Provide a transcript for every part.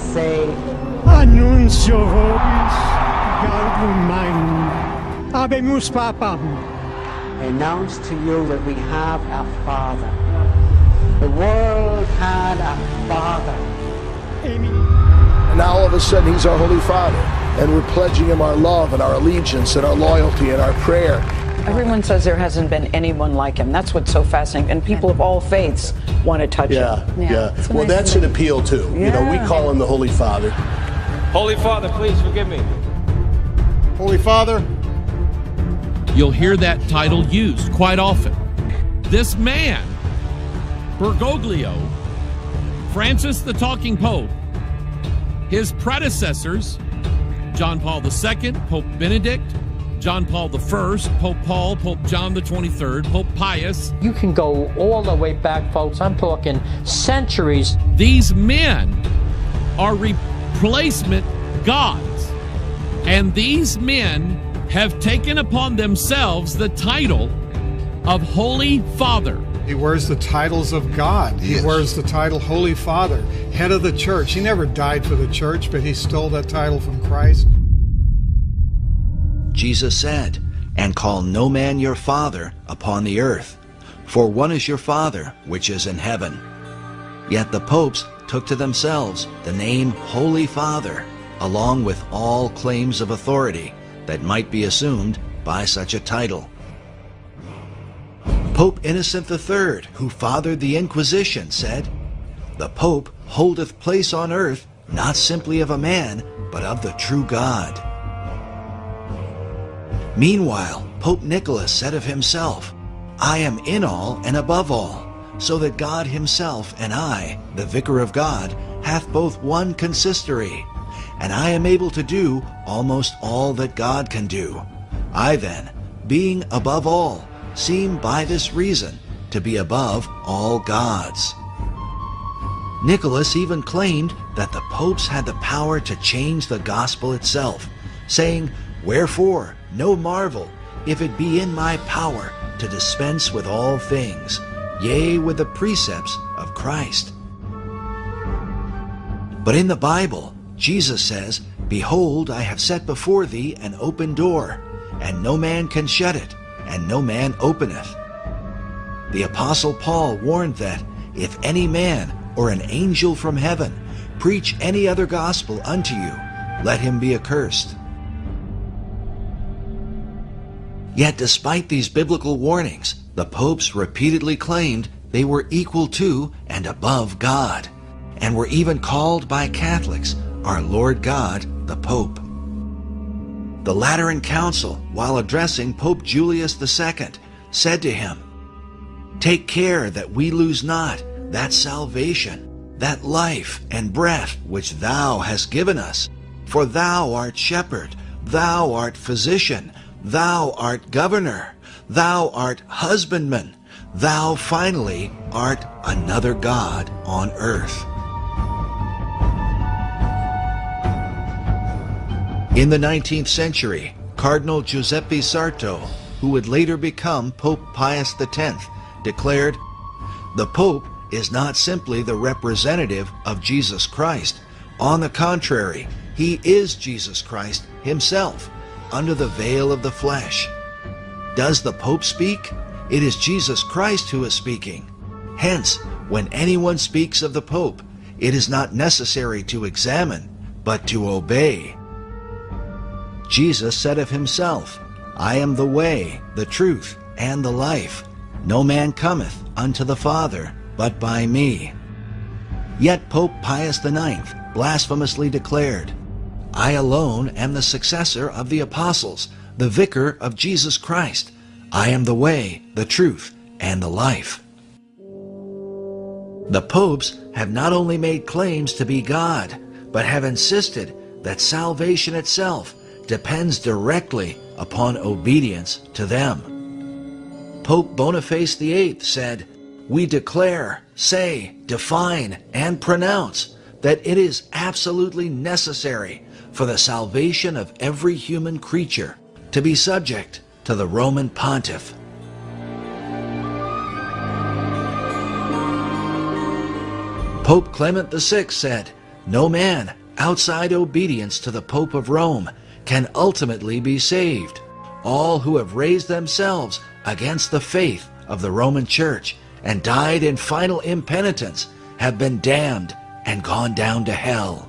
say, Annuncio vobis gaudium magnum, habemus papam. announce to you that we have a Father. The world had a Father. And now all of a sudden he's our Holy Father, and we're pledging him our love and our allegiance and our loyalty and our prayer. Everyone says there hasn't been anyone like him. That's what's so fascinating. And people of all faiths want to touch him. Yeah. Well, that's an appeal too. You know, we call him the Holy Father. Holy Father, please forgive me. Holy Father. You'll hear that title used quite often. This man, Bergoglio, Francis the Talking Pope, his predecessors, John Paul II, Pope Benedict, John Paul I, Pope Paul, Pope John the 23rd, Pope Pius. You can go all the way back, folks. I'm talking centuries. These men are replacement gods. And these men have taken upon themselves the title of Holy Father. He wears the titles of God. He wears the title Holy Father, head of the church. He never died for the church, but he stole that title from Christ. Jesus said, "And call no man your father upon the earth, for one is your Father which is in heaven." Yet the popes took to themselves the name Holy Father, along with all claims of authority that might be assumed by such a title. Pope Innocent III, who fathered the Inquisition, said, "The Pope holdeth place on earth not simply of a man, but of the true God." Meanwhile, Pope Nicholas said of himself, "I am in all and above all, so that God himself and I, the Vicar of God, hath both one consistory, and I am able to do almost all that God can do. I then, being above all, seem by this reason to be above all gods." Nicholas even claimed that the popes had the power to change the gospel itself, saying, "Wherefore, no marvel, if it be in my power to dispense with all things, yea, with the precepts of Christ." But in the Bible, Jesus says, "Behold, I have set before thee an open door, and no man can shut it, and no man openeth." The Apostle Paul warned that, "If any man or an angel from heaven preach any other gospel unto you, let him be accursed." Yet despite these biblical warnings, the popes repeatedly claimed they were equal to and above God, and were even called by Catholics our Lord God, the Pope. The Lateran Council, while addressing Pope Julius II, said to him, "Take care that we lose not that salvation, that life and breath which thou hast given us, for thou art shepherd, thou art physician, thou art governor, thou art husbandman, thou finally art another God on earth." In the 19th century, Cardinal Giuseppe Sarto, who would later become Pope Pius X, declared, "The Pope is not simply the representative of Jesus Christ. On the contrary, he is Jesus Christ himself, under the veil of the flesh. Does the Pope speak? It is Jesus Christ who is speaking. Hence, when anyone speaks of the Pope, it is not necessary to examine, but to obey." Jesus said of himself, "I am the way, the truth, and the life. No man cometh unto the Father but by me." Yet Pope Pius IX blasphemously declared, "I alone am the successor of the apostles, the vicar of Jesus Christ. I am the way, the truth, and the life." The popes have not only made claims to be God, but have insisted that salvation itself depends directly upon obedience to them. Pope Boniface VIII said, "We declare, say, define, and pronounce that it is absolutely necessary for the salvation of every human creature to be subject to the Roman Pontiff." Pope Clement VI said, no man outside obedience to the Pope of Rome can ultimately be saved. All who have raised themselves against the faith of the Roman Church and died in final impenitence have been damned and gone down to hell.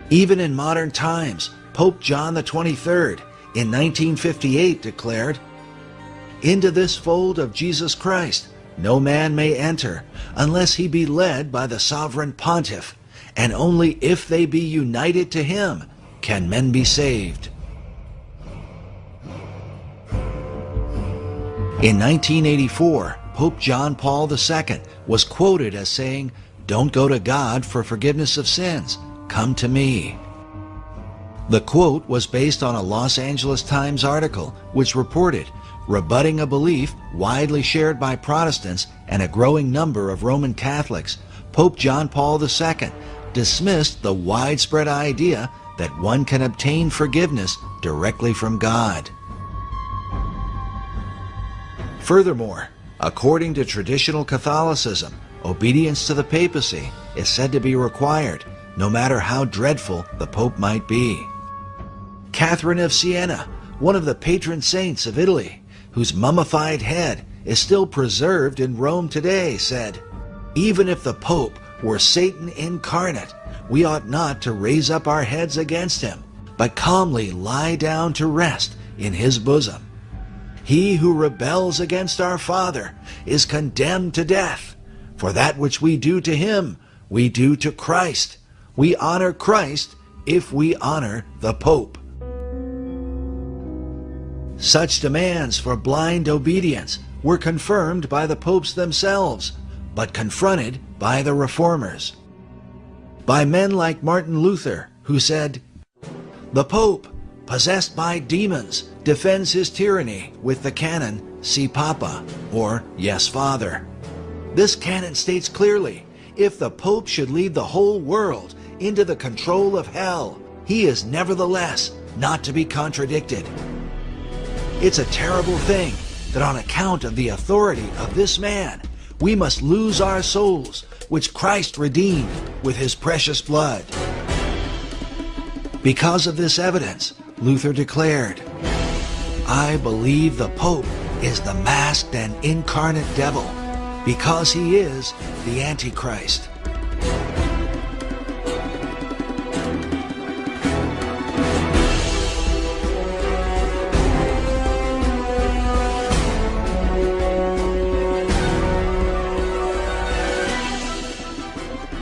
Even in modern times, Pope John XXIII in 1958 declared, "Into this fold of Jesus Christ no man may enter unless he be led by the sovereign pontiff, and only if they be united to him can men be saved." In 1984, Pope John Paul II was quoted as saying, "Don't go to God for forgiveness of sins, come to me." The quote was based on a Los Angeles Times article which reported, rebutting a belief widely shared by Protestants and a growing number of Roman Catholics, Pope John Paul II dismissed the widespread idea that one can obtain forgiveness directly from God. Furthermore, according to traditional Catholicism, obedience to the papacy is said to be required, no matter how dreadful the Pope might be. Catherine of Siena, one of the patron saints of Italy, whose mummified head is still preserved in Rome today, said, "Even if the Pope were Satan incarnate, we ought not to raise up our heads against him, but calmly lie down to rest in his bosom. He who rebels against our Father is condemned to death. For that which we do to him, we do to Christ. We honor Christ if we honor the Pope." Such demands for blind obedience were confirmed by the popes themselves, but confronted by the reformers. By men like Martin Luther, who said, "The Pope, possessed by demons, defends his tyranny with the canon, Si Papa, or Yes, Father. This canon states clearly, if the Pope should lead the whole world into the control of hell, he is nevertheless not to be contradicted. It's a terrible thing that on account of the authority of this man, we must lose our souls, which Christ redeemed with his precious blood." Because of this evidence, Luther declared, "I believe the Pope is the masked and incarnate devil, because he is the Antichrist."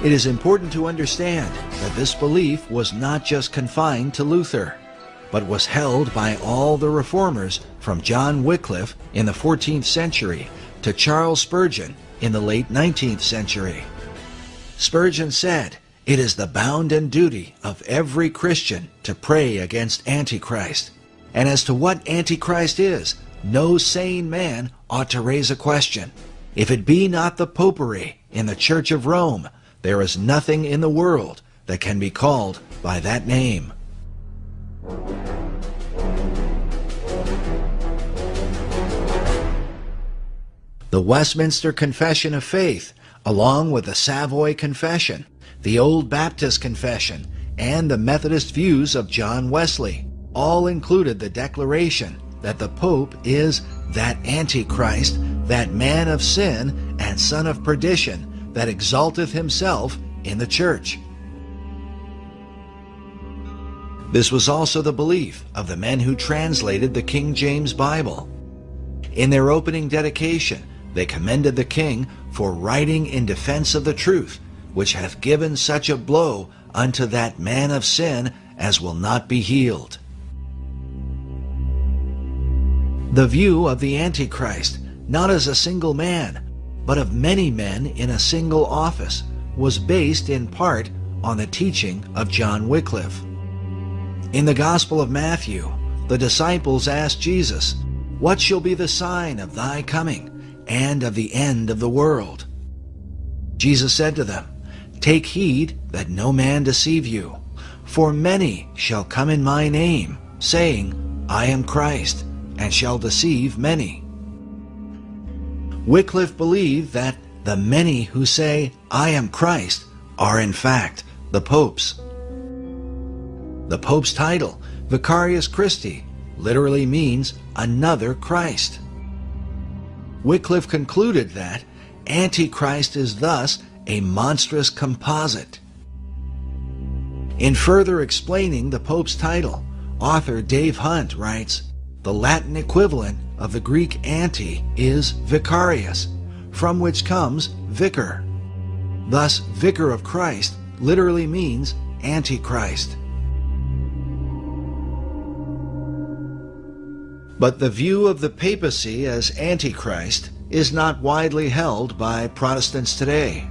It is important to understand that this belief was not just confined to Luther, but was held by all the reformers from John Wycliffe in the 14th century to Charles Spurgeon in the late 19th century. Spurgeon said, "It is the bounden duty of every Christian to pray against Antichrist. And as to what Antichrist is, no sane man ought to raise a question. If it be not the Popery in the Church of Rome, there is nothing in the world that can be called by that name." The Westminster Confession of Faith, along with the Savoy Confession, the Old Baptist Confession, and the Methodist views of John Wesley, all included the declaration that the Pope is that Antichrist, that man of sin and son of perdition, that exalteth himself in the church. This was also the belief of the men who translated the King James Bible. In their opening dedication, they commended the king for writing in defense of the truth, which hath given such a blow unto that man of sin as will not be healed. The view of the Antichrist, not as a single man, but of many men in a single office, was based in part on the teaching of John Wycliffe. In the Gospel of Matthew, the disciples asked Jesus, "What shall be the sign of thy coming and of the end of the world?" Jesus said to them, "Take heed that no man deceive you, for many shall come in my name, saying, I am Christ, and shall deceive many." Wycliffe believed that the many who say, "I am Christ," are in fact the Pope's. The Pope's title, Vicarius Christi, literally means another Christ. Wycliffe concluded that Antichrist is thus a monstrous composite. In further explaining the Pope's title, author Dave Hunt writes, the Latin equivalent of the Greek anti is vicarius, from which comes vicar. Thus, Vicar of Christ literally means Antichrist. But the view of the papacy as Antichrist is not widely held by Protestants today.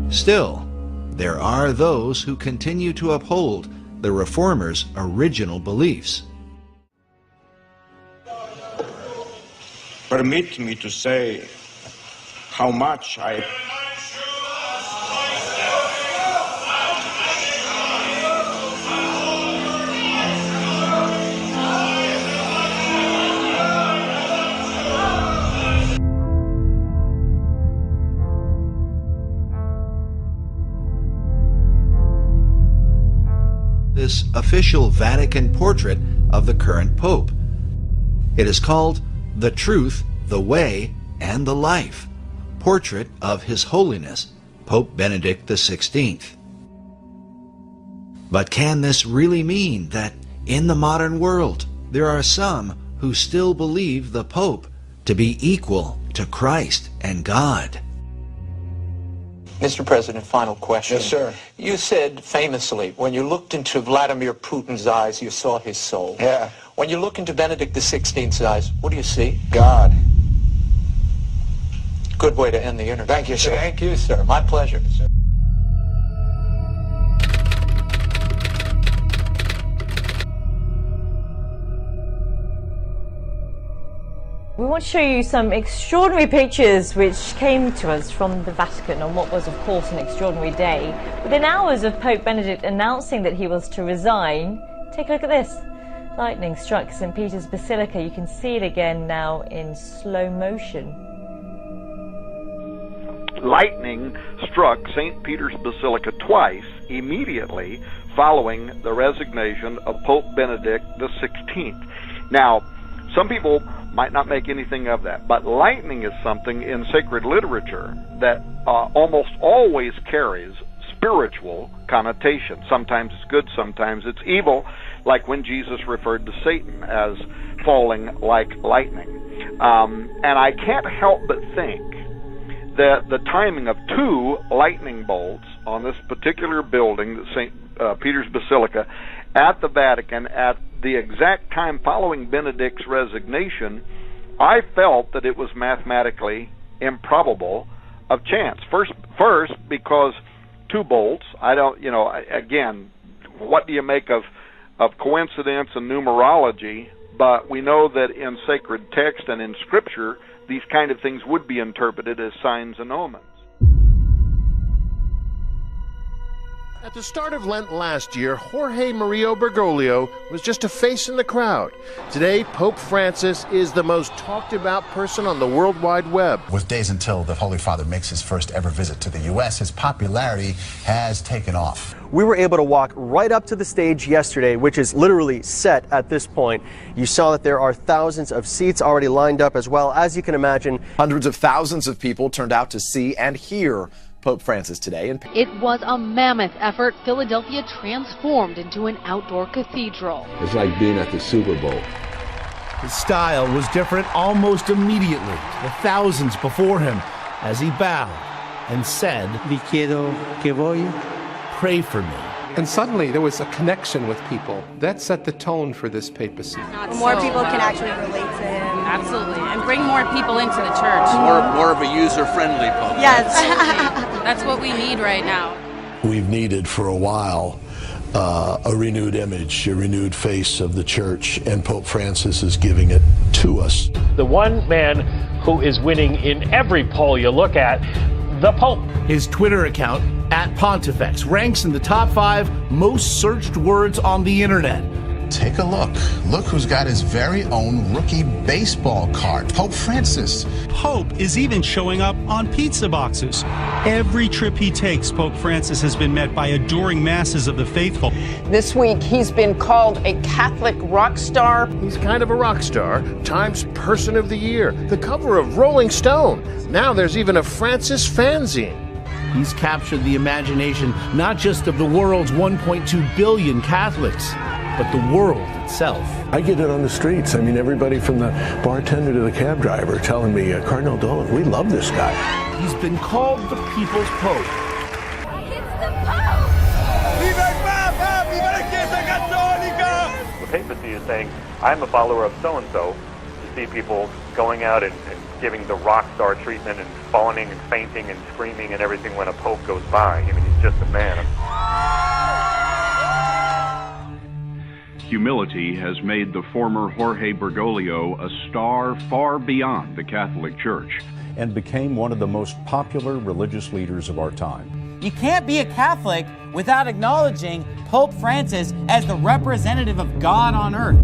Still, there are those who continue to uphold the Reformers' original beliefs. Permit me to say how much I this official Vatican portrait of the current Pope. It is called The Truth, the Way, and the Life, Portrait of His Holiness, Pope Benedict XVI. But can this really mean that in the modern world there are some who still believe the Pope to be equal to Christ and God? Mr. President, final question. Yes, sir. You said famously, when you looked into Vladimir Putin's eyes, you saw his soul. Yeah. When you look into Benedict XVI's eyes, what do you see? God. Good way to end the interview. Thank you, sir. Thank you, sir. My pleasure. We want to show you some extraordinary pictures which came to us from the Vatican on what was, of course, an extraordinary day. Within hours of Pope Benedict announcing that he was to resign, take a look at this. Lightning struck St. Peter's Basilica. You can see it again now in slow motion. Lightning struck St. Peter's Basilica twice immediately following the resignation of Pope Benedict XVI. Now, some people might not make anything of that, but lightning is something in sacred literature that almost always carries spiritual connotation. Sometimes it's good, sometimes it's evil, like when Jesus referred to Satan as falling like lightning. And I can't help but think that the timing of two lightning bolts on this particular building, the St. Peter's Basilica, at the Vatican, at the exact time following Benedict's resignation, I felt that it was mathematically improbable of chance. First, because two bolts, I don't, again, what do you make of coincidence and numerology? But we know that in sacred text and in Scripture, these kind of things would be interpreted as signs and omens. At the start of Lent last year, Jorge Mario Bergoglio was just a face in the crowd. Today, Pope Francis is the most talked about person on the World Wide Web. With days until the Holy Father makes his first ever visit to the U.S., his popularity has taken off. We were able to walk right up to the stage yesterday, which is literally set at this point. You saw that there are thousands of seats already lined up as well. As you can imagine, hundreds of thousands of people turned out to see and hear Pope Francis today. It was a mammoth effort. Philadelphia transformed into an outdoor cathedral. It's like being at the Super Bowl. His style was different almost immediately. The thousands before him as he bowed and said, "Pray for me." And suddenly there was a connection with people. That set the tone for this papacy. More people can actually relate to him. Absolutely. And bring more people into the church. More of a user-friendly pope. Yes. That's what we need right now. We've needed for a while a renewed image, a renewed face of the church, and Pope Francis is giving it to us. The one man who is winning in every poll you look at, the Pope. His Twitter account, @Pontifex, ranks in the top 5 most searched words on the internet. Take a look. Look who's got his very own rookie baseball card, Pope Francis. Pope is even showing up on pizza boxes. Every trip he takes, Pope Francis has been met by adoring masses of the faithful. This week, he's been called a Catholic rock star. He's kind of a rock star, Times Person of the Year, the cover of Rolling Stone. Now there's even a Francis fanzine. He's captured the imagination not just of the world's 1.2 billion Catholics, but the world itself. I get it on the streets. I mean, everybody from the bartender to the cab driver telling me, Cardinal Dolan, we love this guy. He's been called the People's Pope. The papacy is saying, I'm a follower of so-and-so. You see people going out and giving the rock star treatment and fawning and fainting and screaming and everything when a pope goes by. I mean, he's just a man. Humility has made the former Jorge Bergoglio a star far beyond the Catholic Church, and became one of the most popular religious leaders of our time. You can't be a Catholic without acknowledging Pope Francis as the representative of God on earth.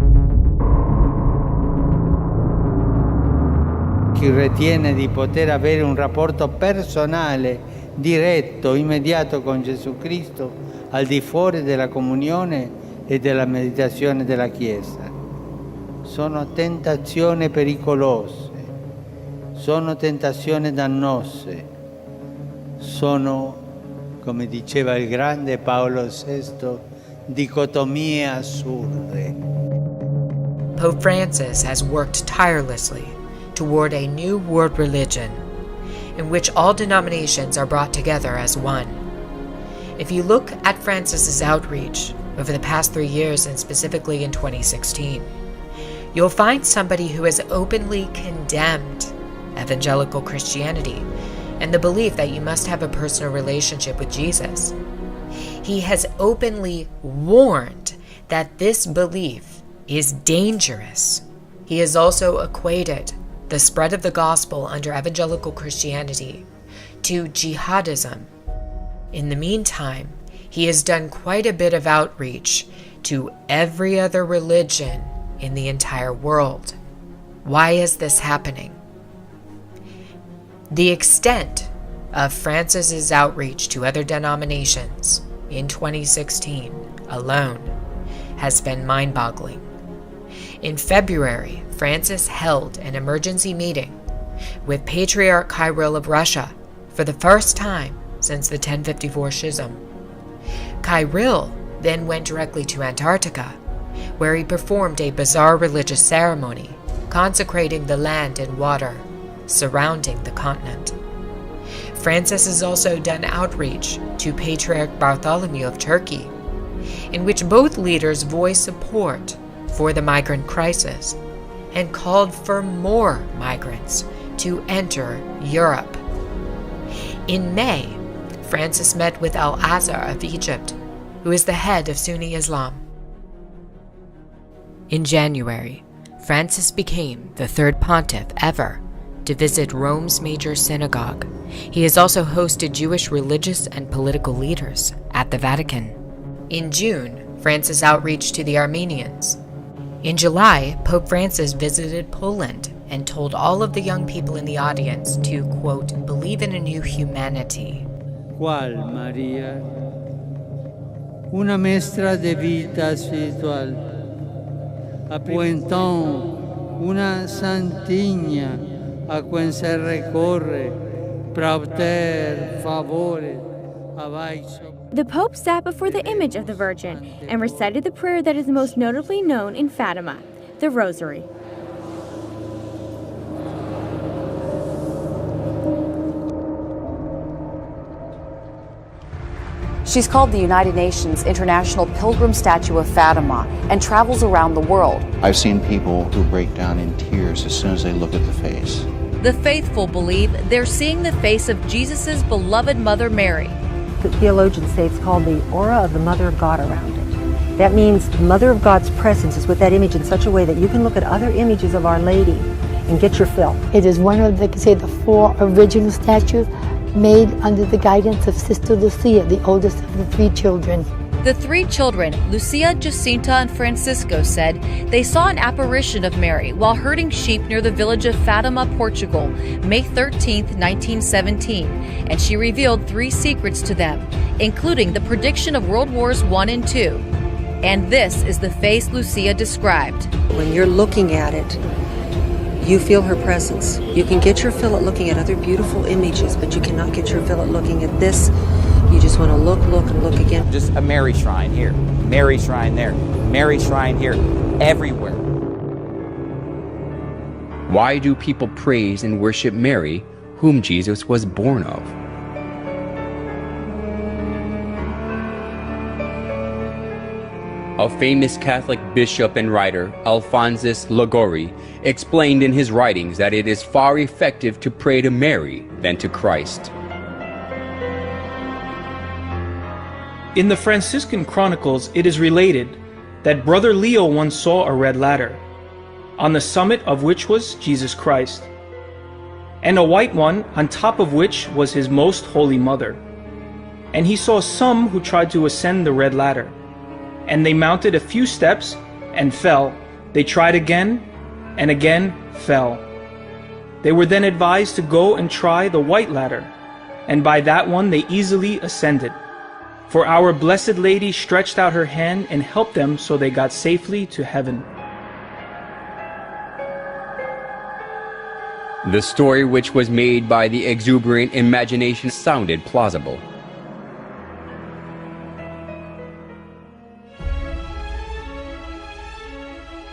Chi ritiene di poter avere un rapporto personale, diretto, immediato con Gesù Cristo, al di fuori della comunione e della meditazione della Chiesa. Sono tentazioni pericolose, sono tentazioni dannose, sono, come diceva il grande Paolo VI, dicotomie assurde. Pope Francis has worked tirelessly toward a new world religion in which all denominations are brought together as one. If you look at Francis's outreach over the past 3 years, and specifically in 2016, you'll find somebody who has openly condemned evangelical Christianity and the belief that you must have a personal relationship with Jesus. He has openly warned that this belief is dangerous. He has also equated the spread of the gospel under evangelical Christianity to jihadism. In the meantime, he has done quite a bit of outreach to every other religion in the entire world. Why is this happening? The extent of Francis's outreach to other denominations in 2016 alone has been mind-boggling. In February, Francis held an emergency meeting with Patriarch Kirill of Russia for the first time since the 1054 Schism. Kirill then went directly to Antarctica, where he performed a bizarre religious ceremony consecrating the land and water surrounding the continent. Francis has also done outreach to Patriarch Bartholomew of Turkey, in which both leaders voiced support for the migrant crisis and called for more migrants to enter Europe. In May, Francis met with Al-Azhar of Egypt, who is the head of Sunni Islam. In January, Francis became the third pontiff ever to visit Rome's major synagogue. He has also hosted Jewish religious and political leaders at the Vatican. In June, Francis outreached to the Armenians. In July, Pope Francis visited Poland and told all of the young people in the audience to, quote, believe in a new humanity. ¿Cuál, María? Una maestra de vida espiritual. O então, una santinha a quem se recorre para obter favores abaixo. The Pope sat before the image of the Virgin and recited the prayer that is most notably known in Fatima, the Rosary. She's called the United Nations International Pilgrim Statue of Fatima and travels around the world. I've seen people who break down in tears as soon as they look at the face. The faithful believe they're seeing the face of Jesus' beloved Mother Mary. The theologians say it's called the aura of the Mother of God around it. That means the Mother of God's presence is with that image in such a way that you can look at other images of Our Lady and get your fill. It is one of the 4 original statues made under the guidance of Sister Lucia, the oldest of the 3 children. The three children, Lucia, Jacinta, and Francisco, said they saw an apparition of Mary while herding sheep near the village of Fatima, Portugal, May 13, 1917, and she revealed 3 secrets to them, including the prediction of World Wars I and II. And this is the face Lucia described. When you're looking at it, you feel her presence. You can get your fill at looking at other beautiful images, but you cannot get your fill at looking at this. You just want to look, and look again. Just a Mary shrine here, Mary shrine there, Mary shrine here, everywhere. Why do people praise and worship Mary, whom Jesus was born of? A famous Catholic bishop and writer, Alphonsus Liguori, explained in his writings that it is far effective to pray to Mary than to Christ. In the Franciscan Chronicles, it is related that Brother Leo once saw a red ladder, on the summit of which was Jesus Christ, and a white one on top of which was his most holy mother. And he saw some who tried to ascend the red ladder, and they mounted a few steps and fell. They tried again and again fell. They were then advised to go and try the white ladder, and by that one they easily ascended. For our Blessed Lady stretched out her hand and helped them, so they got safely to heaven. The story, which was made by the exuberant imagination, sounded plausible.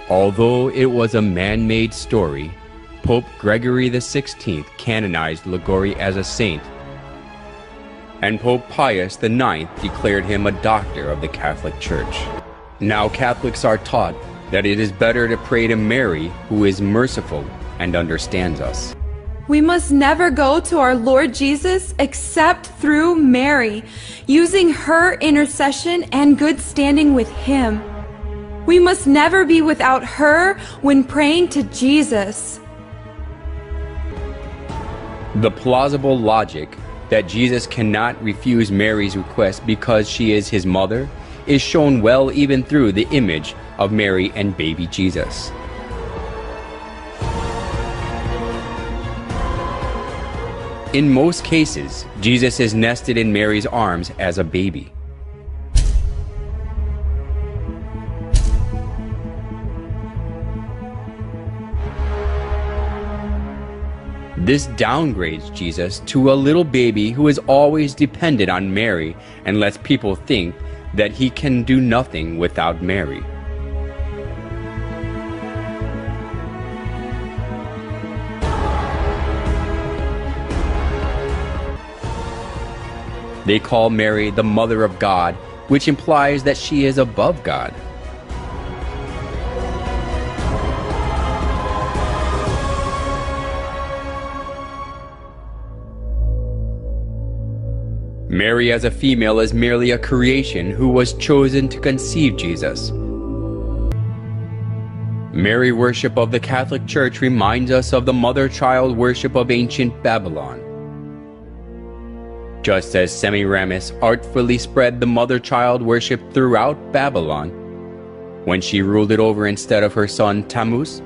Although it was a man-made story, Pope Gregory XVI canonized Liguori as a saint, and Pope Pius IX declared him a doctor of the Catholic Church. Now Catholics are taught that it is better to pray to Mary, who is merciful and understands us. We must never go to our Lord Jesus except through Mary, using her intercession and good standing with Him. We must never be without her when praying to Jesus. The plausible logic that Jesus cannot refuse Mary's request because she is his mother is shown well even through the image of Mary and baby Jesus. In most cases, Jesus is nested in Mary's arms as a baby. This downgrades Jesus to a little baby who is always dependent on Mary and lets people think that he can do nothing without Mary. They call Mary the Mother of God, which implies that she is above God. Mary as a female is merely a creation who was chosen to conceive Jesus. Mary worship of the Catholic Church reminds us of the mother-child worship of ancient Babylon. Just as Semiramis artfully spread the mother-child worship throughout Babylon when she ruled it over instead of her son Tammuz,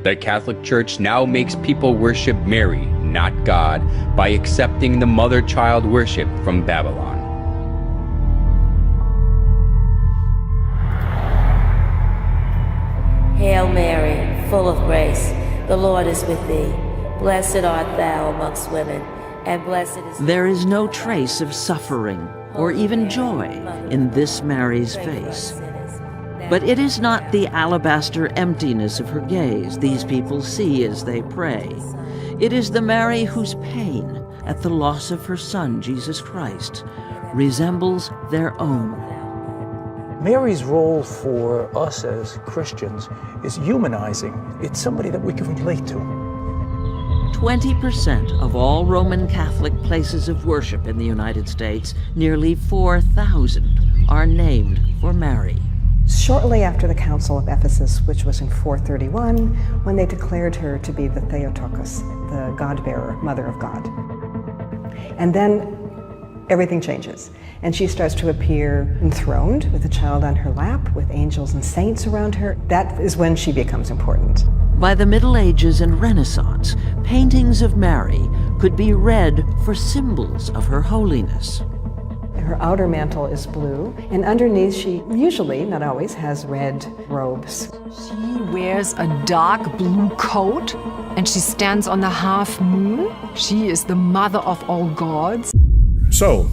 the Catholic Church now makes people worship Mary, not God, by accepting the mother-child worship from Babylon. Hail Mary, full of grace, the Lord is with thee. Blessed art thou amongst women, and blessed is... There is no trace of suffering or even joy in this Mary's face. But it is not the alabaster emptiness of her gaze these people see as they pray. It is the Mary whose pain at the loss of her son, Jesus Christ, resembles their own. Mary's role for us as Christians is humanizing. It's somebody that we can relate to. 20% of all Roman Catholic places of worship in the United States, nearly 4,000, are named for Mary. Shortly after the Council of Ephesus, which was in 431, when they declared her to be the Theotokos, the God-bearer, Mother of God. And then everything changes. And she starts to appear enthroned with a child on her lap, with angels and saints around her. That is when she becomes important. By the Middle Ages and Renaissance, paintings of Mary could be read for symbols of her holiness. Her outer mantle is blue, and underneath she usually, not always, has red robes. She wears a dark blue coat, and she stands on the half moon. She is the mother of all gods. So,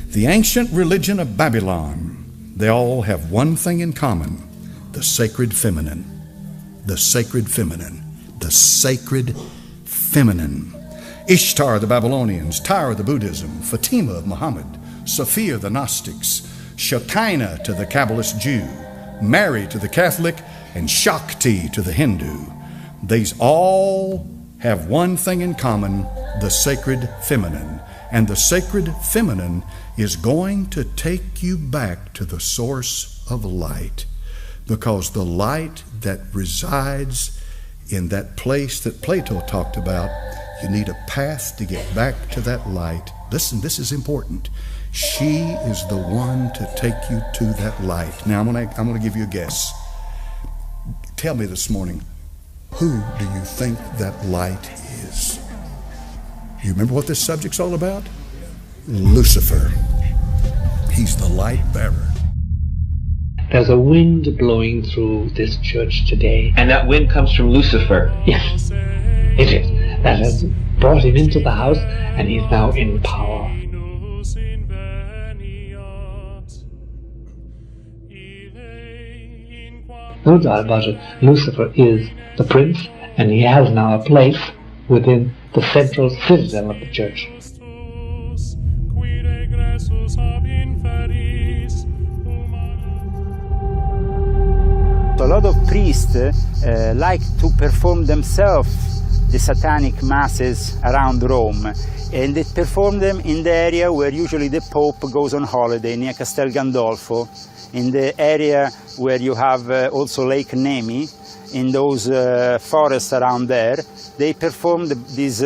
the ancient religion of Babylon, they all have one thing in common: the sacred feminine. The sacred feminine. The sacred feminine. Ishtar the Babylonians, Tyre the Buddhism, Fatima of Muhammad, Sophia the Gnostics, Shekinah to the Kabbalist Jew, Mary to the Catholic, and Shakti to the Hindu. These all have one thing in common: the sacred feminine. And the sacred feminine is going to take you back to the source of light, because the light that resides in that place that Plato talked about, you need a path to get back to that light. Listen, this is important. She is the one to take you to that light. Now, I'm going to give you a guess. Tell me this morning, who do you think that light is? You remember what this subject's all about? Lucifer. He's the light bearer. There's a wind blowing through this church today. And that wind comes from Lucifer. Yes, it is. That has brought him into the house, and he's now in power. No doubt about it, Lucifer is the prince, and he has now a place within the central citadel of the church. A lot of priests like to perform themselves the satanic masses around Rome, and they perform them in the area where usually the Pope goes on holiday, near Castel Gandolfo, in the area where you have also Lake Nemi, in those forests around there. They perform these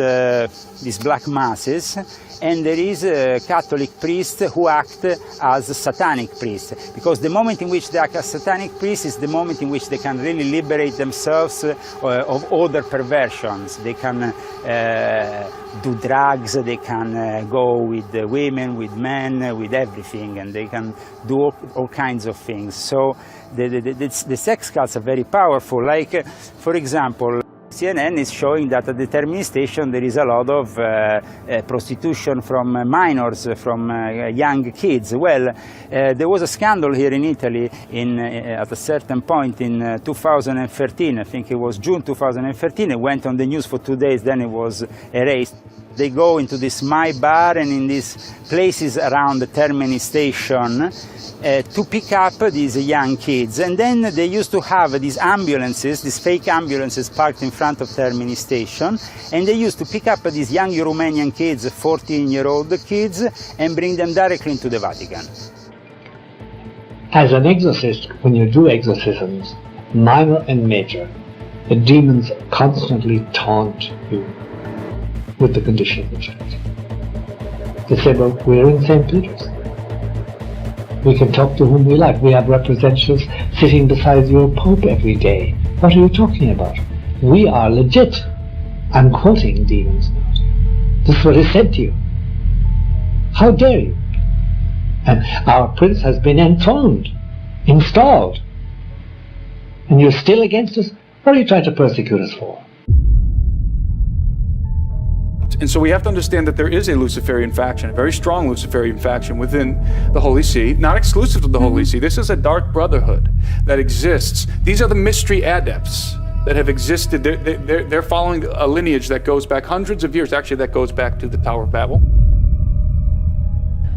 black masses, and there is a Catholic priest who act as a satanic priest, because the moment in which they act as satanic priest is the moment in which they can really liberate themselves of other perversions. They can do drugs, they can go with women, with men, with everything, and they can do all kinds of things. So the sex cults are very powerful. Like, for example, CNN is showing that at the Termini station there is a lot of prostitution from minors, from young kids. Well, there was a scandal here in Italy at a certain point in 2013, I think it was June 2013, it went on the news for 2 days, then it was erased. They go into this My Bar and in these places around the Termini station to pick up these young kids. And then they used to have these ambulances, these fake ambulances parked in front of Termini station, and they used to pick up these young Romanian kids, 14-year-old kids, and bring them directly into the Vatican. As an exorcist, when you do exorcisms, minor and major, the demons constantly taunt you with the condition of the church. They say, well, we're in St. Peter's. We can talk to whom we like. We have representatives sitting beside your Pope every day. What are you talking about? We are legit. I'm quoting demons now. This is what is said to you. How dare you? And our prince has been enthroned, installed. And you're still against us? What are you trying to persecute us for? And so we have to understand that there is a Luciferian faction, a very strong Luciferian faction within the Holy See, not exclusive to the Holy See. This is a dark brotherhood that exists. These are the mystery adepts that have existed. They're following a lineage that goes back hundreds of years. Actually, that goes back to the Tower of Babel.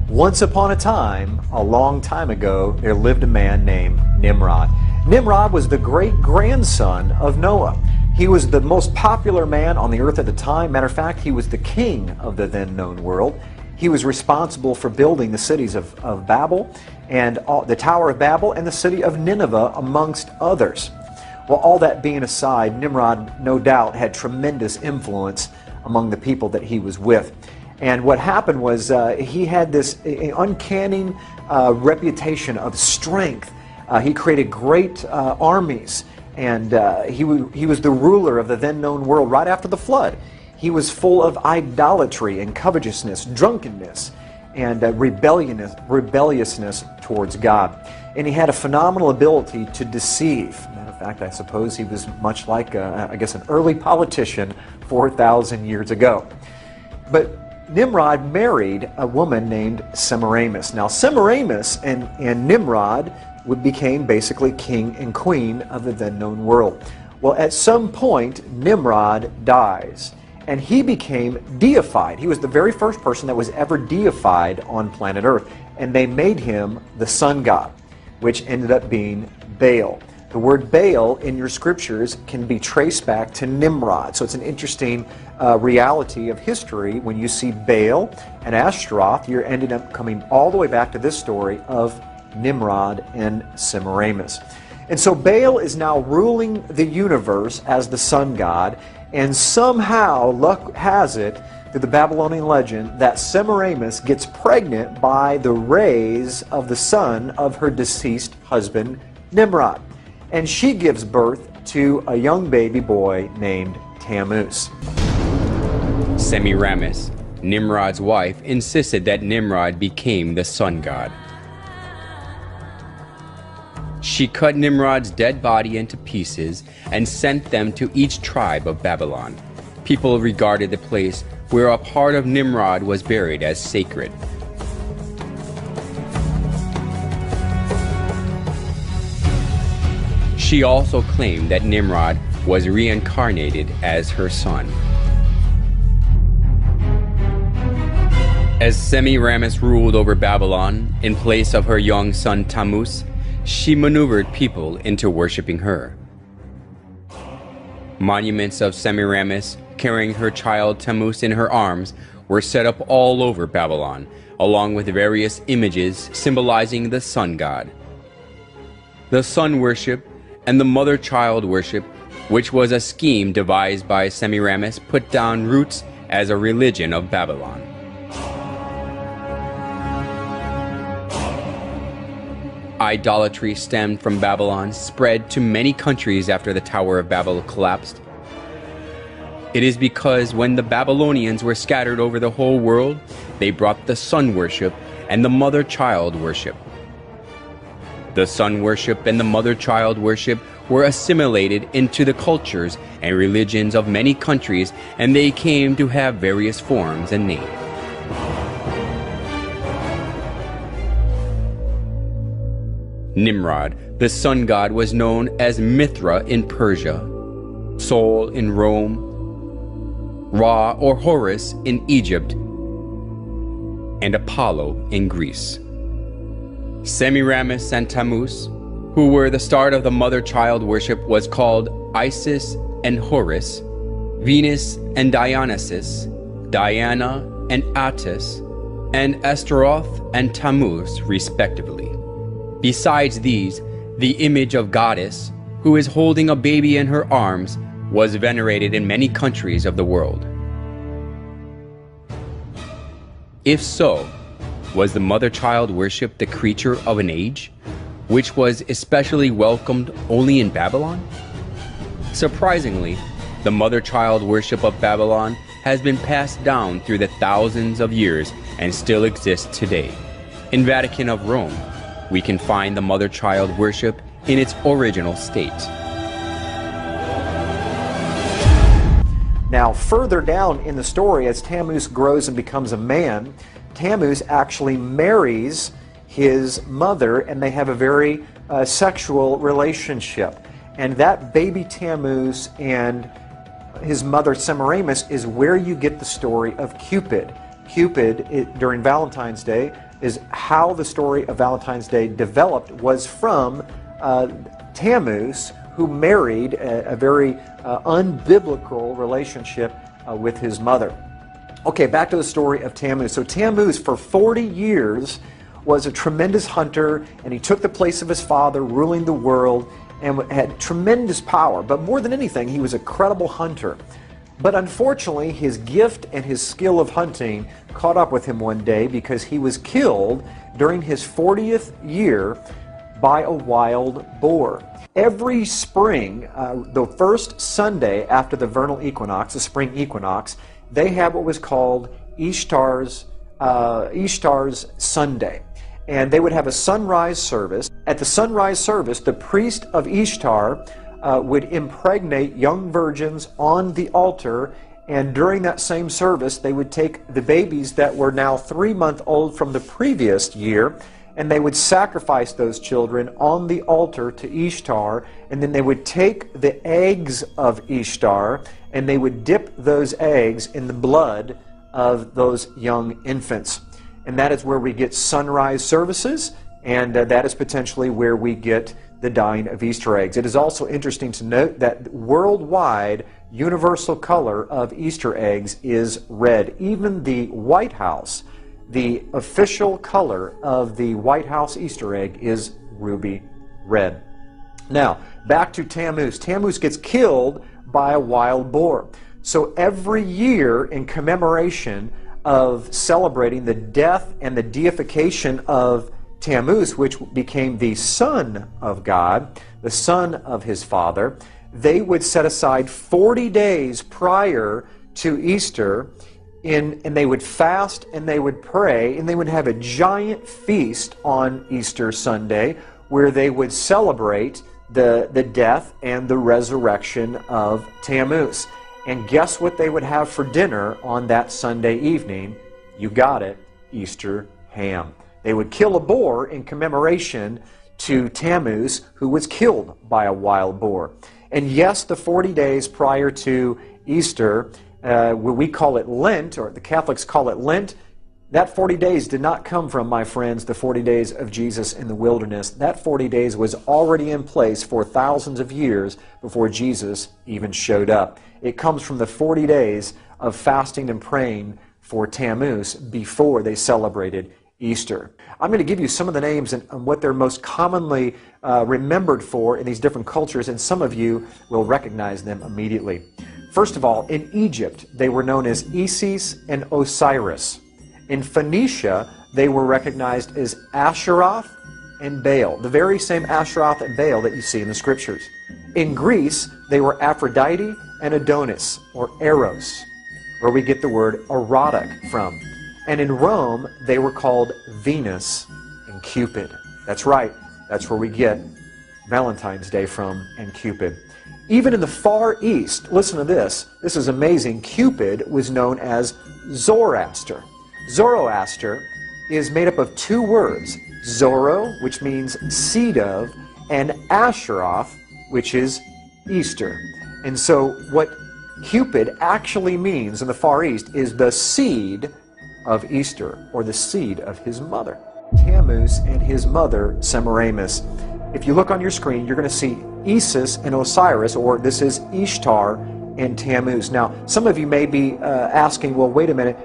Once upon a time, a long time ago, there lived a man named Nimrod. Nimrod was the great-grandson of Noah. He was the most popular man on the earth at the time. Matter of fact, he was the king of the then known world. He was responsible for building the cities of Babel and the Tower of Babel and the city of Nineveh, amongst others. Well, all that being aside, Nimrod no doubt had tremendous influence among the people that he was with. And what happened was he had this uncanny reputation of strength. He created great armies, and he was the ruler of the then known world right after the flood. He was full of idolatry and covetousness, drunkenness, and rebelliousness towards God. And he had a phenomenal ability to deceive. Matter of fact, I suppose he was much like, I guess, an early politician 4,000 years ago. But Nimrod married a woman named Semiramis. Now, Semiramis and Nimrod became basically king and queen of the then known world. Well, at some point, Nimrod dies, and he became deified. He was the very first person that was ever deified on planet Earth, and they made him the sun god, which ended up being Baal. The word Baal in your scriptures can be traced back to Nimrod. So it's an interesting reality of history. When you see Baal and Ashtaroth, you're ended up coming all the way back to this story of Nimrod and Semiramis. And so Baal is now ruling the universe as the sun god, and somehow luck has it through the Babylonian legend that Semiramis gets pregnant by the rays of the sun of her deceased husband Nimrod. And she gives birth to a young baby boy named Tammuz. Semiramis, Nimrod's wife, insisted that Nimrod became the sun god. She cut Nimrod's dead body into pieces and sent them to each tribe of Babylon. People regarded the place where a part of Nimrod was buried as sacred. She also claimed that Nimrod was reincarnated as her son. As Semiramis ruled over Babylon in place of her young son Tammuz, she maneuvered people into worshiping her. Monuments of Semiramis carrying her child Tammuz in her arms were set up all over Babylon, along with various images symbolizing the sun god. The sun worship and the mother-child worship, which was a scheme devised by Semiramis, put down roots as a religion of Babylon. Idolatry stemmed from Babylon, spread to many countries after the Tower of Babel collapsed. It is because when the Babylonians were scattered over the whole world, they brought the sun worship and the mother-child worship. The sun worship and the mother-child worship were assimilated into the cultures and religions of many countries, and they came to have various forms and names. Nimrod, the sun god, was known as Mithra in Persia, Sol in Rome, Ra or Horus in Egypt, and Apollo in Greece. Semiramis and Tammuz, who were the start of the mother-child worship, was called Isis and Horus, Venus and Dionysus, Diana and Attis, and Astaroth and Tammuz, respectively. Besides these, the image of goddess, who is holding a baby in her arms, was venerated in many countries of the world. If so, was the mother-child worship the creature of an age, which was especially welcomed only in Babylon? Surprisingly, the mother-child worship of Babylon has been passed down through the thousands of years and still exists today. In Vatican of Rome, we can find the mother-child worship in its original state. Now, further down in the story, as Tammuz grows and becomes a man, Tammuz actually marries his mother, and they have a very sexual relationship. And that baby Tammuz and his mother Semiramis is where you get the story of Cupid. Cupid, during Valentine's Day, is how the story of Valentine's Day developed, was from Tammuz, who married a very unbiblical relationship with his mother. Okay, back to the story of Tammuz. So Tammuz, for 40 years, was a tremendous hunter, and he took the place of his father, ruling the world, and had tremendous power. But more than anything, he was a credible hunter. But unfortunately, his gift and his skill of hunting caught up with him one day because he was killed during his 40th year by a wild boar. Every spring, the first Sunday after the vernal equinox, the spring equinox, they have what was called Ishtar's Sunday. And they would have a sunrise service. At the sunrise service, the priest of Ishtar would impregnate young virgins on the altar, and during that same service, they would take the babies that were now 3-month-old from the previous year, and they would sacrifice those children on the altar to Ishtar, and then they would take the eggs of Ishtar, and they would dip those eggs in the blood of those young infants. And that is where we get sunrise services, and that is potentially where we get the dyeing of Easter eggs. It is also interesting to note that worldwide universal color of Easter eggs is red. Even the White House, the official color of the White House Easter egg is ruby red. Now, back to Tammuz. Tammuz gets killed by a wild boar. So every year, in commemoration of celebrating the death and the deification of Tammuz, which became the son of God, the son of his father, they would set aside 40 days prior to Easter, and they would fast and they would pray, and they would have a giant feast on Easter Sunday where they would celebrate the death and the resurrection of Tammuz. And guess what they would have for dinner on that Sunday evening? You got it, Easter ham. They would kill a boar in commemoration to Tammuz, who was killed by a wild boar. And yes, the 40 days prior to Easter, where we call it Lent, or the Catholics call it Lent, that 40 days did not come from, my friends, the 40 days of Jesus in the wilderness. That 40 days was already in place for thousands of years before Jesus even showed up. It comes from the 40 days of fasting and praying for Tammuz before they celebrated Easter. I'm going to give you some of the names and what they're most commonly remembered for in these different cultures, and some of you will recognize them immediately. First of all, in Egypt, they were known as Isis and Osiris. In Phoenicia, they were recognized as Asheroth and Baal, the very same Asheroth and Baal that you see in the scriptures. In Greece, they were Aphrodite and Adonis, or Eros, where we get the word erotic from. And in Rome, they were called Venus and Cupid. That's right, that's where we get Valentine's Day from, and Cupid. Even in the Far East, listen to this, this is amazing, Cupid was known as Zoroaster. Zoroaster is made up of two words, Zoro, which means seed of, and Asheroth, which is Easter. And so what Cupid actually means in the Far East is the seed of Easter, or the seed of his mother, Tammuz, and his mother, Semiramis. If you look on your screen, you're going to see Isis and Osiris, or this is Ishtar and Tammuz. Now, some of you may be asking, well, wait a minute,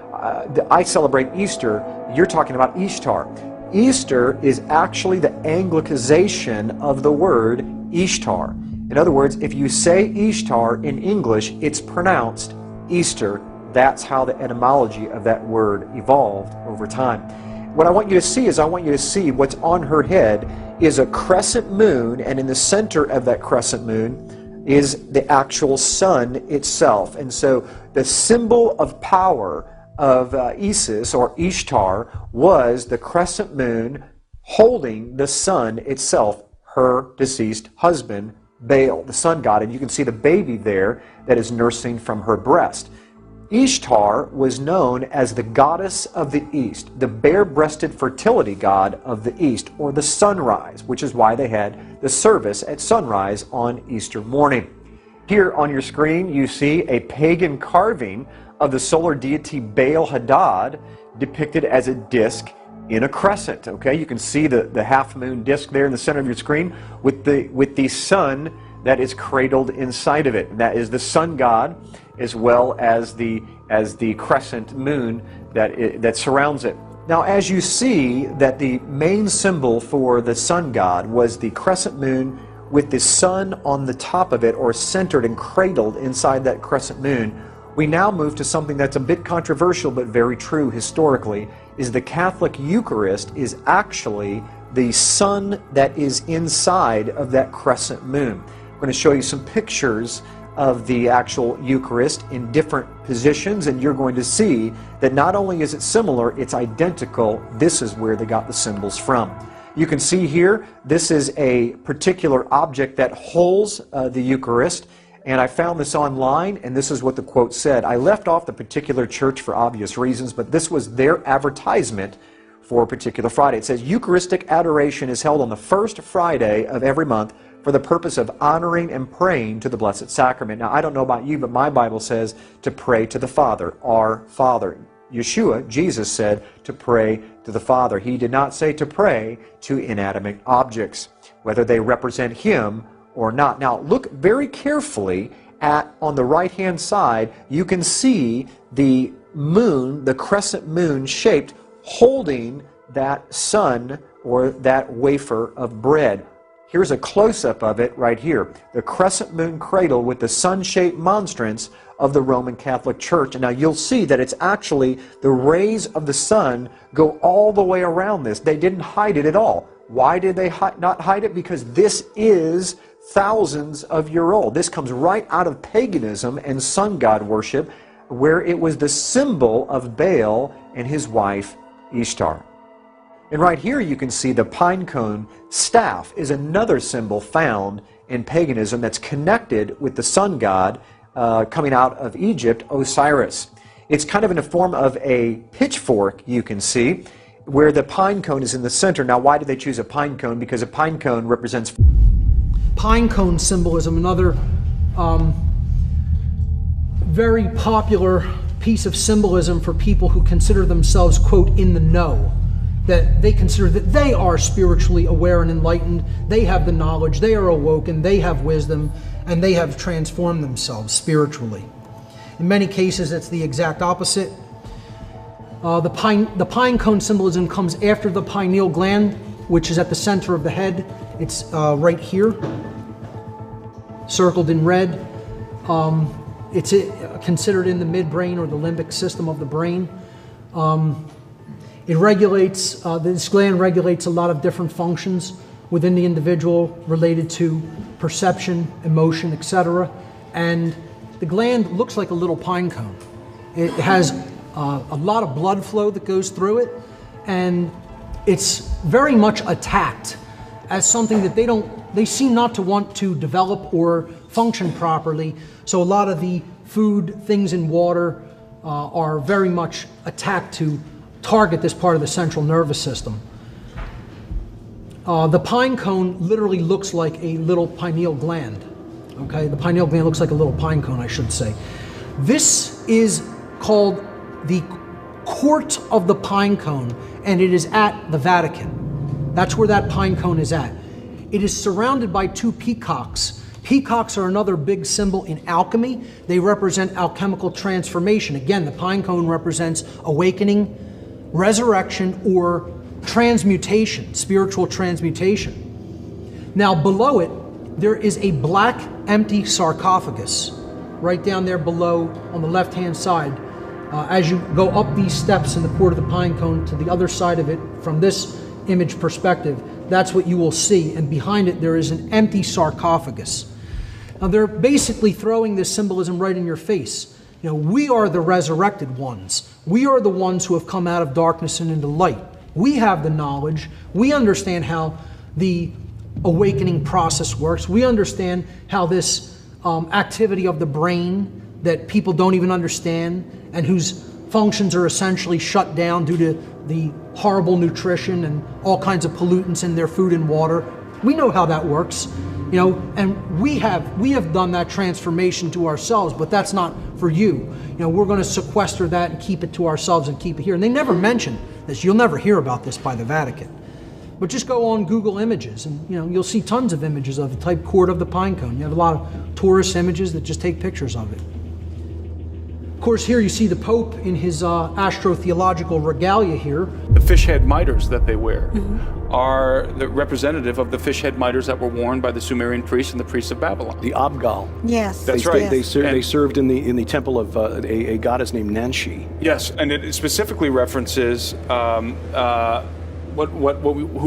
I celebrate Easter, you're talking about Ishtar. Easter is actually the Anglicization of the word Ishtar. In other words, if you say Ishtar in English, it's pronounced Easter. That's how the etymology of that word evolved over time. What I want you to see is, I want you to see what's on her head is a crescent moon, and in the center of that crescent moon is the actual sun itself. And so the symbol of power of Isis, or Ishtar, was the crescent moon holding the sun itself, her deceased husband, Baal, the sun god. And you can see the baby there that is nursing from her breast. Ishtar was known as the goddess of the East, the bare-breasted fertility god of the East, or the sunrise, which is why they had the service at sunrise on Easter morning. Here on your screen you see a pagan carving of the solar deity Baal Hadad depicted as a disc in a crescent. Okay, you can see the half-moon disc there in the center of your screen with the sun that is cradled inside of it. That is the sun god, as well as the crescent moon that surrounds it. Now, as you see that the main symbol for the sun god was the crescent moon with the sun on the top of it, or centered and cradled inside that crescent moon, We now move to something that's a bit controversial but very true historically, is the Catholic Eucharist is actually the sun that is inside of that crescent moon. I'm going to show you some pictures of the actual Eucharist in different positions, and you're going to see that not only is it similar, it's identical. This is where they got the symbols from. You can see here, this is a particular object that holds the Eucharist, and I found this online, and this is what the quote said. I left off the particular church for obvious reasons, but this was their advertisement for a particular Friday. It says, Eucharistic adoration is held on the first Friday of every month for the purpose of honoring and praying to the Blessed Sacrament. Now, I don't know about you, but my Bible says to pray to the Father, our Father. Yeshua, Jesus, said to pray to the Father. He did not say to pray to inanimate objects, whether they represent Him or not. Now, look very carefully at, on the right-hand side, you can see the moon, the crescent moon shaped, holding that sun or that wafer of bread. Here's a close-up of it right here. The crescent moon cradle with the sun-shaped monstrance of the Roman Catholic Church. And now you'll see that it's actually the rays of the sun go all the way around this. They didn't hide it at all. Why did they not hide it? Because this is thousands of years old. This comes right out of paganism and sun god worship, where it was the symbol of Baal and his wife Ishtar. And right here you can see the pine cone staff is another symbol found in paganism that's connected with the sun god coming out of Egypt, Osiris. It's kind of in the form of a pitchfork, you can see, where the pine cone is in the center. Now, why did they choose a pine cone? Because a pine cone represents... Pine cone symbolism, another very popular piece of symbolism for people who consider themselves, quote, in the know. That they consider that they are spiritually aware and enlightened, they have the knowledge, they are awoken, they have wisdom, and they have transformed themselves spiritually. In many cases, it's the exact opposite. The pine cone symbolism comes after the pineal gland, which is at the center of the head. It's right here, circled in red. It's considered in the midbrain or the limbic system of the brain. It regulates, this gland regulates a lot of different functions within the individual related to perception, emotion, etc. And the gland looks like a little pine cone. It has a lot of blood flow that goes through it, and it's very much attacked as something that they seem not to want to develop or function properly. So a lot of the food, things in water are very much attacked to target this part of the central nervous system. The pine cone literally looks like a little pineal gland. Okay, the pineal gland looks like a little pine cone, I should say. This is called the Court of the Pine Cone, and it is at the Vatican. That's where that pine cone is at. It is surrounded by two peacocks. Peacocks are another big symbol in alchemy. They represent alchemical transformation. Again, the pine cone represents awakening, resurrection, or transmutation, spiritual transmutation. Now below it, there is a black empty sarcophagus right down there below on the left-hand side. As you go up these steps in the Court of the Pine Cone to the other side of it, from this image perspective, that's what you will see. And behind it, there is an empty sarcophagus. Now they're basically throwing this symbolism right in your face. You know, we are the resurrected ones. We are the ones who have come out of darkness and into light. We have the knowledge. We understand how the awakening process works. We understand how this activity of the brain that people don't even understand and whose functions are essentially shut down due to the horrible nutrition and all kinds of pollutants in their food and water. We know how that works, you know, and we have done that transformation to ourselves, but that's not for you. You know, we're going to sequester that and keep it to ourselves and keep it here. And they never mention this. You'll never hear about this by the Vatican. But just go on Google Images and, you know, you'll see tons of images of the type Court of the Pine Cone. You have a lot of tourist images that just take pictures of it. Of course, here you see the Pope in his astrotheological regalia here. The fish head mitres that they wear are the representative of the fish head miters that were worn by the Sumerian priests and the priests of Babylon. The Abgal. Yes. That's right. They served in the temple of a goddess named Nanshi. Yes, and it specifically references who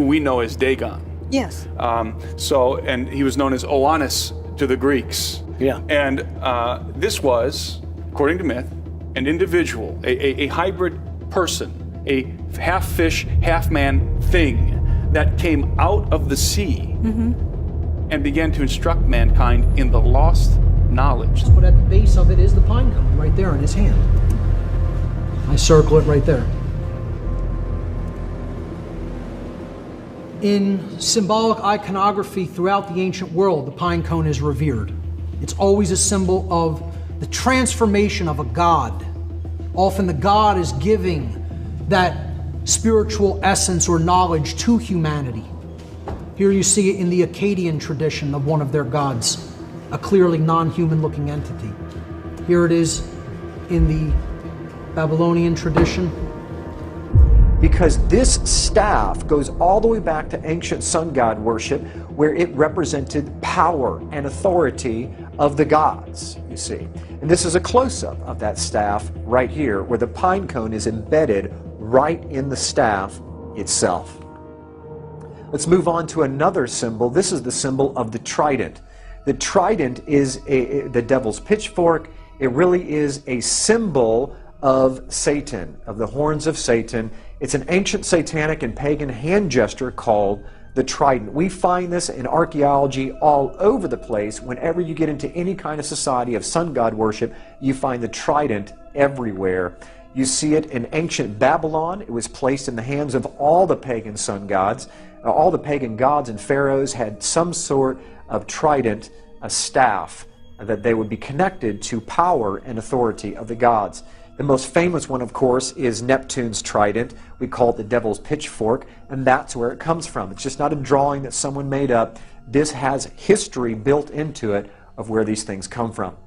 we know as Dagon. Yes. And he was known as Oannes to the Greeks. Yeah. And this was, according to myth, an individual, a hybrid person, a half fish, half man thing that came out of the sea and began to instruct mankind in the lost knowledge. But at the base of it is the pine cone right there in his hand. I circle it right there. In symbolic iconography throughout the ancient world, the pine cone is revered. It's always a symbol of the transformation of a god. Often the god is giving that spiritual essence or knowledge to humanity. Here you see it in the Akkadian tradition of one of their gods, a clearly non-human looking entity. Here it is in the Babylonian tradition. Because this staff goes all the way back to ancient sun god worship, where it represented power and authority of the gods, you see. And this is a close-up of that staff right here, where the pine cone is embedded right in the staff itself. Let's move on to another symbol. This is the symbol of the trident. The trident is the devil's pitchfork. It really is a symbol of Satan, of the horns of Satan. It's an ancient satanic and pagan hand gesture called the trident. We find this in archaeology all over the place. Whenever you get into any kind of society of sun god worship, you find the trident everywhere. You see it in ancient Babylon. It was placed in the hands of all the pagan sun gods. All the pagan gods and pharaohs had some sort of trident, a staff, that they would be connected to power and authority of the gods. The most famous one, of course, is Neptune's trident. We call it the devil's pitchfork, and that's where it comes from. It's just not a drawing that someone made up. This has history built into it of where these things come from.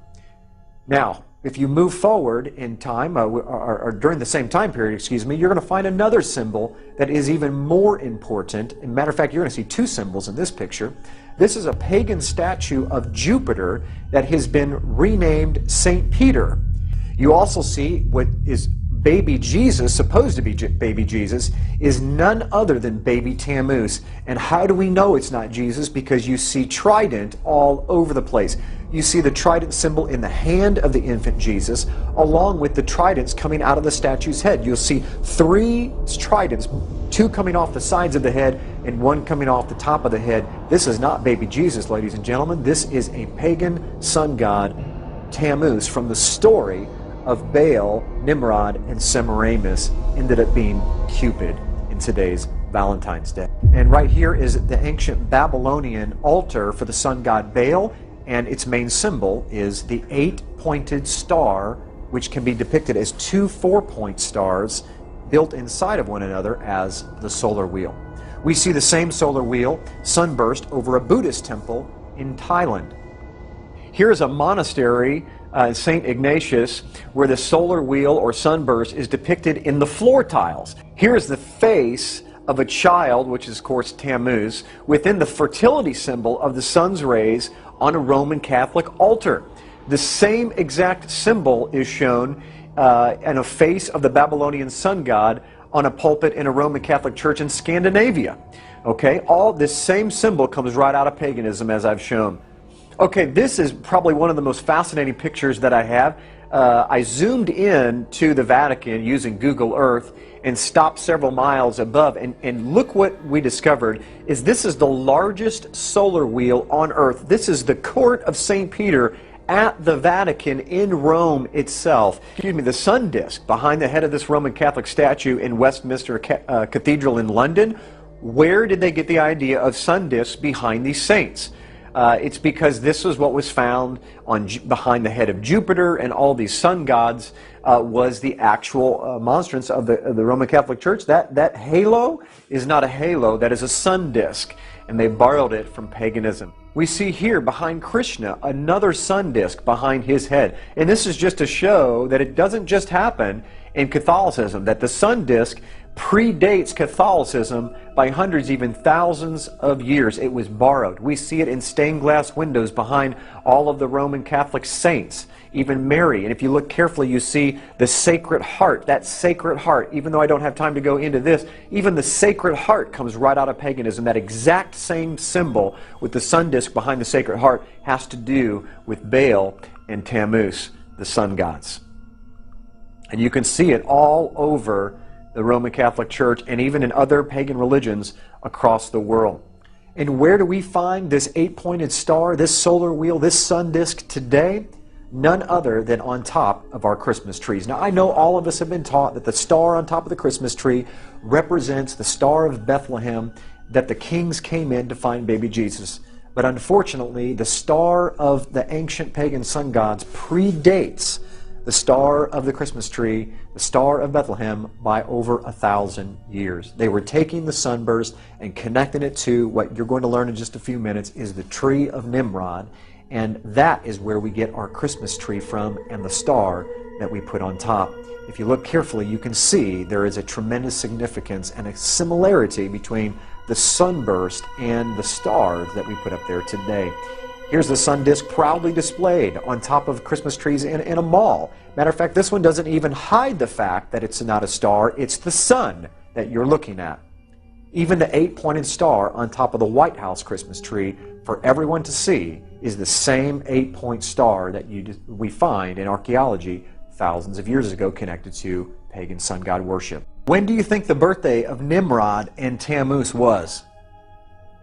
Now, if you move forward in time, or during the same time period, you're going to find another symbol that is even more important. As a matter of fact, you're going to see two symbols in this picture. This is a pagan statue of Jupiter that has been renamed St. Peter. You also see what is baby Jesus, supposed to be baby Jesus, is none other than baby Tammuz. And how do we know it's not Jesus? Because you see trident all over the place. You see the trident symbol in the hand of the infant Jesus, along with the tridents coming out of the statue's head. You'll see three tridents, two coming off the sides of the head and one coming off the top of the head. This is not baby Jesus, ladies and gentlemen. This is a pagan sun god, Tammuz, from the story of Baal, Nimrod, and Semiramis, ended up being Cupid in today's Valentine's Day. And right here is the ancient Babylonian altar for the sun god Baal, and its main symbol is the 8-pointed star, which can be depicted as two 4-point stars built inside of one another as the solar wheel. We see the same solar wheel sunburst over a Buddhist temple in Thailand. Here's a monastery, St. Ignatius, where the solar wheel or sunburst is depicted in the floor tiles. Here's the face of a child, which is of course Tammuz, within the fertility symbol of the sun's rays on a Roman Catholic altar. The same exact symbol is shown in a face of the Babylonian sun god on a pulpit in a Roman Catholic church in Scandinavia. Okay, all this same symbol comes right out of paganism, as I've shown. Okay, this is probably one of the most fascinating pictures that I have. I zoomed in to the Vatican using Google Earth and stopped several miles above, and look what we discovered is this is the largest solar wheel on Earth. This is the court of St. Peter at the Vatican in Rome itself. Excuse me, the sun disk behind the head of this Roman Catholic statue in Westminster Cathedral in London. Where did they get the idea of sun disks behind these saints? It's because this was what was found behind the head of Jupiter and all these sun gods was the actual monstrance of the Roman Catholic Church. That halo is not a halo, that is a sun disk, and they borrowed it from paganism. We see here behind Krishna another sun disk behind his head, and this is just to show that it doesn't just happen in Catholicism, that the sun disk predates Catholicism by hundreds, even thousands of years. It was borrowed. We see it in stained glass windows behind all of the Roman Catholic saints, even Mary. And if you look carefully, you see the Sacred Heart. That Sacred Heart, even though I don't have time to go into this, even the Sacred Heart comes right out of paganism. That exact same symbol with the sun disk behind the Sacred Heart has to do with Baal and Tammuz, the sun gods. And you can see it all over the Roman Catholic Church and even in other pagan religions across the world. And where do we find this 8-pointed star, this solar wheel, this sun disk today? None other than on top of our Christmas trees. Now, I know all of us have been taught that the star on top of the Christmas tree represents the Star of Bethlehem, that the kings came in to find baby Jesus. But unfortunately, the star of the ancient pagan sun gods predates the star of the Christmas tree, the Star of Bethlehem, by over 1,000 years. They were taking the sunburst and connecting it to what you're going to learn in just a few minutes is the tree of Nimrod, and that is where we get our Christmas tree from and the star that we put on top. If you look carefully, you can see there is a tremendous significance and a similarity between the sunburst and the stars that we put up there today. Here's the sun disk proudly displayed on top of Christmas trees in a mall. Matter of fact, this one doesn't even hide the fact that it's not a star. It's the sun that you're looking at. Even the 8-pointed star on top of the White House Christmas tree for everyone to see is the same 8-point star that we find in archaeology thousands of years ago connected to pagan sun god worship. When do you think the birthday of Nimrod and Tammuz was?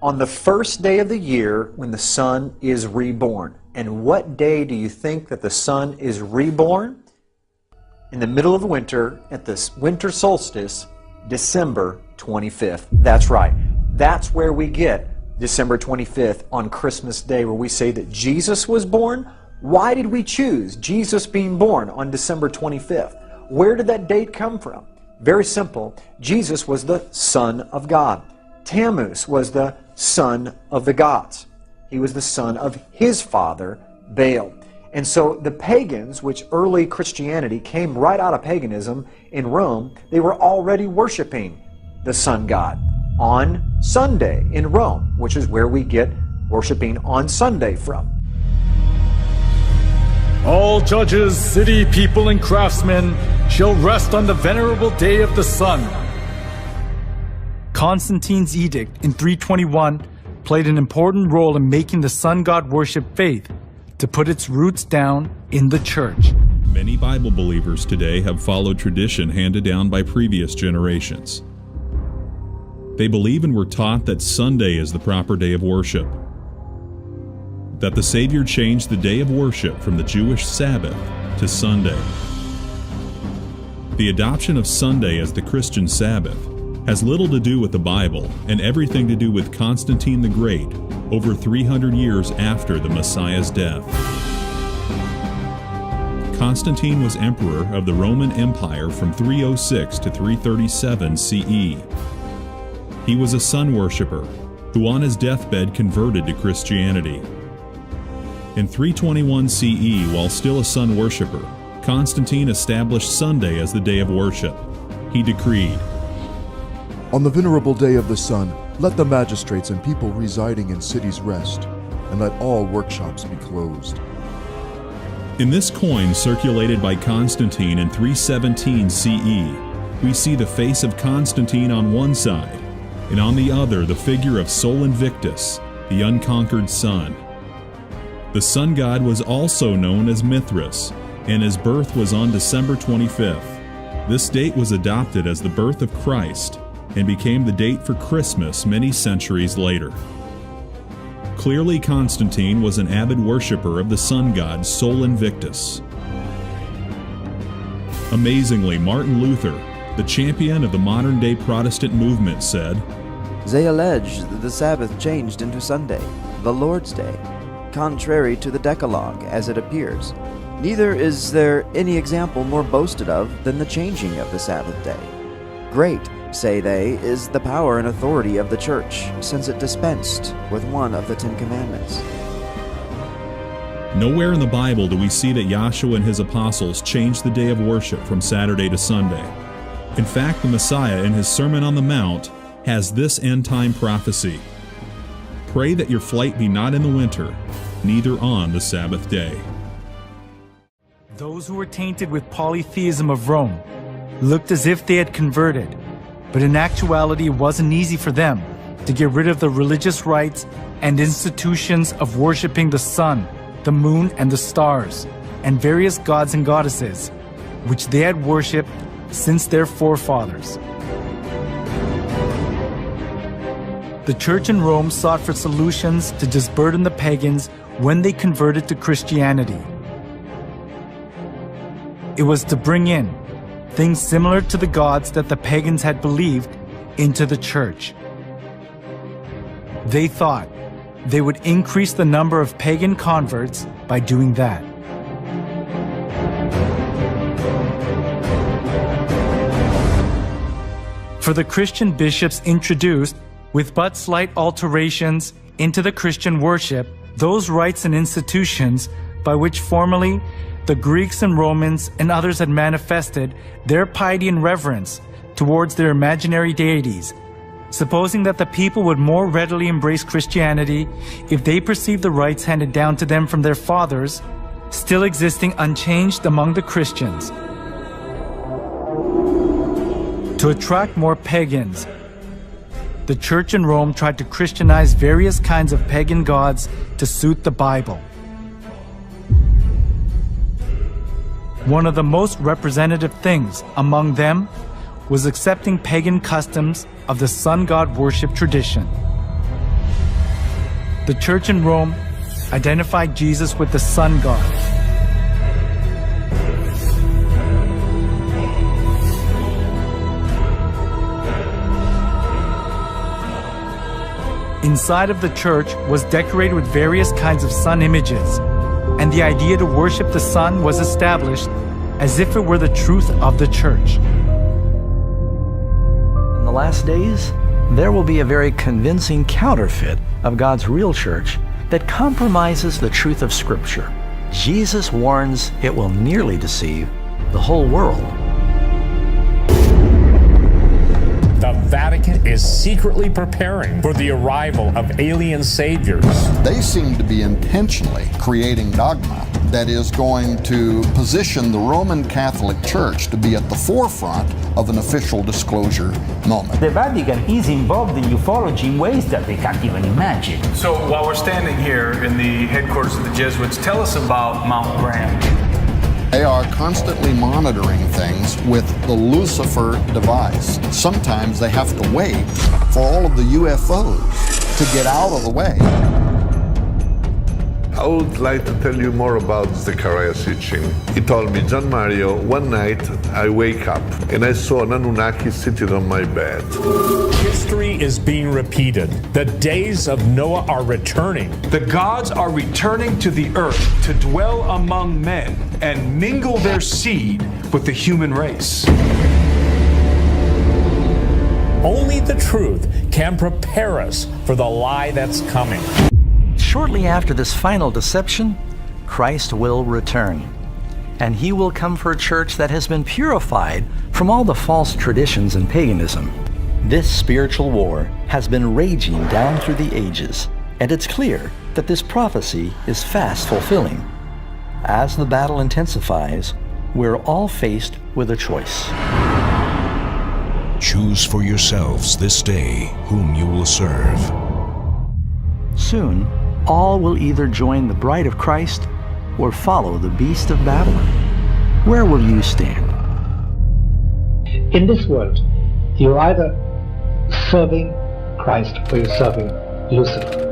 On the first day of the year when the sun is reborn. And what day do you think that the sun is reborn? In the middle of winter, at this winter solstice, December 25th. That's right. That's where we get December 25th on Christmas Day, where we say that Jesus was born. Why did we choose Jesus being born on December 25th? Where did that date come from? Very simple. Jesus was the Son of God. Tammuz was the son of the gods. He was the son of his father, Baal. And so the pagans, which early Christianity came right out of paganism in Rome, they were already worshiping the sun god on Sunday in Rome, which is where we get worshiping on Sunday from. All judges, city people, and craftsmen shall rest on the venerable day of the sun. Constantine's edict in 321 played an important role in making the sun god worship faith to put its roots down in the church. Many Bible believers today have followed tradition handed down by previous generations. They believe and were taught that Sunday is the proper day of worship, that the Savior changed the day of worship from the Jewish Sabbath to Sunday. The adoption of Sunday as the Christian Sabbath has little to do with the Bible and everything to do with Constantine the Great over 300 years after the Messiah's death. Constantine was emperor of the Roman Empire from 306 to 337 CE. He was a sun worshipper who on his deathbed converted to Christianity. In 321 CE, while still a sun worshipper, Constantine established Sunday as the day of worship. He decreed, "On the venerable day of the sun, let the magistrates and people residing in cities rest, and let all workshops be closed." In this coin circulated by Constantine in 317 CE, we see the face of Constantine on one side, and on the other the figure of Sol Invictus, the unconquered sun. The sun god was also known as Mithras, and his birth was on December 25th. This date was adopted as the birth of Christ and became the date for Christmas many centuries later. Clearly, Constantine was an avid worshipper of the sun god Sol Invictus. Amazingly, Martin Luther, the champion of the modern-day Protestant movement, said, "They allege that the Sabbath changed into Sunday, the Lord's Day, contrary to the Decalogue as it appears. Neither is there any example more boasted of than the changing of the Sabbath day. Great, say they, is the power and authority of the Church, since it dispensed with one of the 10 Commandments." Nowhere in the Bible do we see that Yahshua and his apostles changed the day of worship from Saturday to Sunday. In fact, the Messiah in his Sermon on the Mount has this end-time prophecy. Pray that your flight be not in the winter, neither on the Sabbath day. Those who were tainted with polytheism of Rome looked as if they had converted, but in actuality it wasn't easy for them to get rid of the religious rites and institutions of worshiping the sun, the moon, and the stars, and various gods and goddesses, which they had worshipped since their forefathers. The church in Rome sought for solutions to disburden the pagans when they converted to Christianity. It was to bring in things similar to the gods that the pagans had believed into the church. They thought they would increase the number of pagan converts by doing that. For the Christian bishops introduced, with but slight alterations into the Christian worship, those rites and institutions by which formerly the Greeks and Romans and others had manifested their piety and reverence towards their imaginary deities, supposing that the people would more readily embrace Christianity if they perceived the rites handed down to them from their fathers still existing unchanged among the Christians. To attract more pagans, the church in Rome tried to Christianize various kinds of pagan gods to suit the Bible. One of the most representative things among them was accepting pagan customs of the sun god worship tradition. The church in Rome identified Jesus with the sun god. Inside of the church was decorated with various kinds of sun images, and the idea to worship the sun was established as if it were the truth of the church. In the last days, there will be a very convincing counterfeit of God's real church that compromises the truth of Scripture. Jesus warns it will nearly deceive the whole world. The Vatican is secretly preparing for the arrival of alien saviors. They seem to be intentionally creating dogma that is going to position the Roman Catholic Church to be at the forefront of an official disclosure moment. The Vatican is involved in ufology in ways that they can't even imagine. So while we're standing here in the headquarters of the Jesuits, tell us about Mount Graham. They are constantly monitoring things with the Lucifer device. Sometimes they have to wait for all of the UFOs to get out of the way. I would like to tell you more about Zecharia Sitchin. He told me, John Mario, one night I wake up and I saw an Anunnaki sitting on my bed. History is being repeated. The days of Noah are returning. The gods are returning to the earth to dwell among men and mingle their seed with the human race. Only the truth can prepare us for the lie that's coming. Shortly after this final deception, Christ will return, and he will come for a church that has been purified from all the false traditions and paganism. This spiritual war has been raging down through the ages, and it's clear that this prophecy is fast fulfilling. As the battle intensifies, we're all faced with a choice. Choose for yourselves this day whom you will serve. Soon, all will either join the bride of Christ or follow the beast of Babylon. Where will you stand? In this world, you're either serving Christ or you're serving Lucifer.